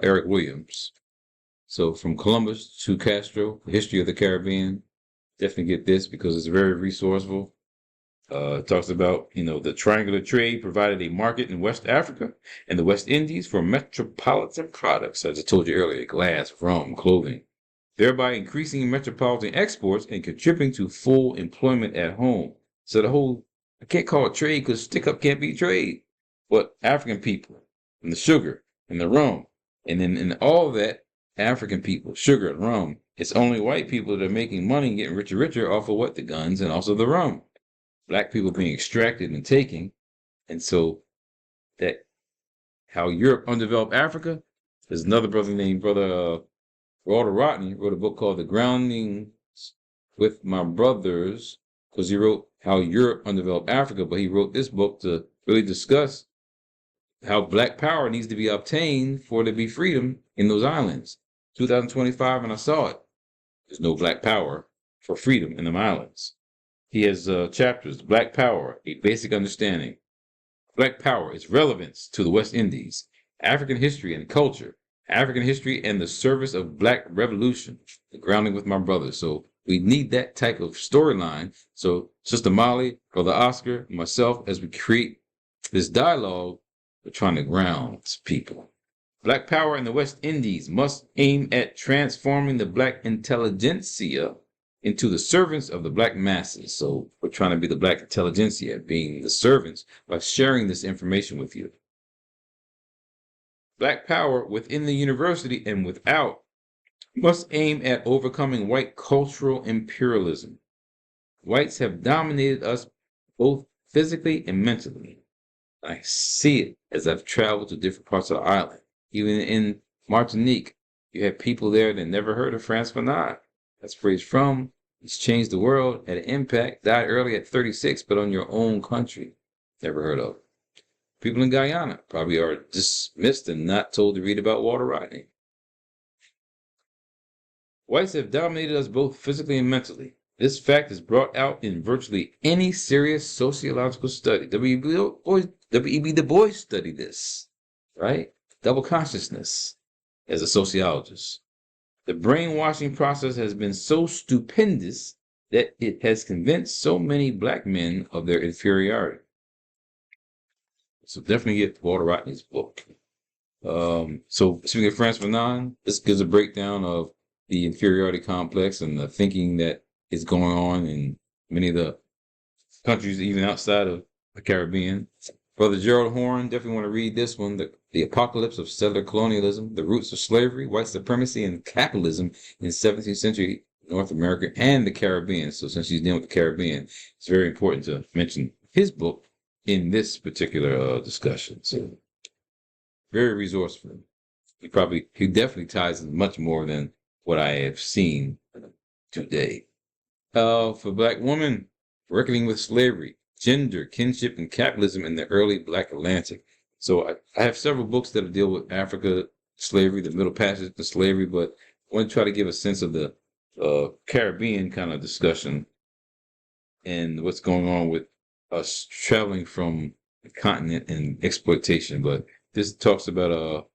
Eric Williams. So from Columbus to Castro, the history of the Caribbean. Definitely get this because it's very resourceful. It talks about, the triangular trade provided a market in West Africa and the West Indies for metropolitan products, as I told you earlier, glass, rum, clothing, thereby increasing metropolitan exports and contributing to full employment at home. So the whole, I can't call it trade because stick-up can't be trade, but African people and the sugar and the rum, and then in all that, African people, sugar and rum, it's only white people that are making money and getting richer and richer off of the guns and also the rum. Black people being extracted and taken. And so that how Europe undeveloped Africa, there's another brother named Brother Walter Rodney wrote a book called The Grounding with My Brothers, because he wrote how Europe undeveloped Africa, but he wrote this book to really discuss how black power needs to be obtained for there to be freedom in those islands. 2025, and I saw it. There's no black power for freedom in them islands. He has chapters, Black Power, A Basic Understanding. Black Power, Its Relevance to the West Indies, African History and Culture, African History and the Service of Black Revolution, The Grounding with My Brothers. So we need that type of storyline. So Sister Maali, Brother Oscar, and myself, as we create this dialogue, we're trying to ground people. Black power in the West Indies must aim at transforming the black intelligentsia into the servants of the black masses. So we're trying to be the black intelligentsia, being the servants by sharing this information with you. Black power within the university and without must aim at overcoming white cultural imperialism. Whites have dominated us both physically and mentally. I see it as I've traveled to different parts of the island. Even in Martinique, you have people there that never heard of Frantz Fanon. That's where he's from. He's changed the world, had an impact, died early at 36, but on your own country. Never heard of. People in Guyana probably are dismissed and not told to read about Walter Rodney. Whites have dominated us both physically and mentally. This fact is brought out in virtually any serious sociological study. W.E.B. Du Bois studied this, right? Double consciousness as a sociologist. The brainwashing process has been so stupendous that it has convinced so many black men of their inferiority. So definitely get Walter Rodney's book. So speaking of Frantz Fanon, this gives a breakdown of the inferiority complex and the thinking that is going on in many of the countries, even outside of the Caribbean. Brother Gerald Horn, definitely want to read this one, the Apocalypse of Settler Colonialism, the Roots of Slavery, White Supremacy, and Capitalism in 17th century North America and the Caribbean. So since he's dealing with the Caribbean, it's very important to mention his book in this particular discussion. So very resourceful. He definitely ties in much more than what I have seen today. For Black women, Reckoning with Slavery, Gender, Kinship, and Capitalism in the Early Black Atlantic. So I have several books that deal with Africa, slavery, the Middle Passage to slavery, but I want to try to give a sense of the Caribbean kind of discussion and what's going on with us traveling from the continent and exploitation. But this talks about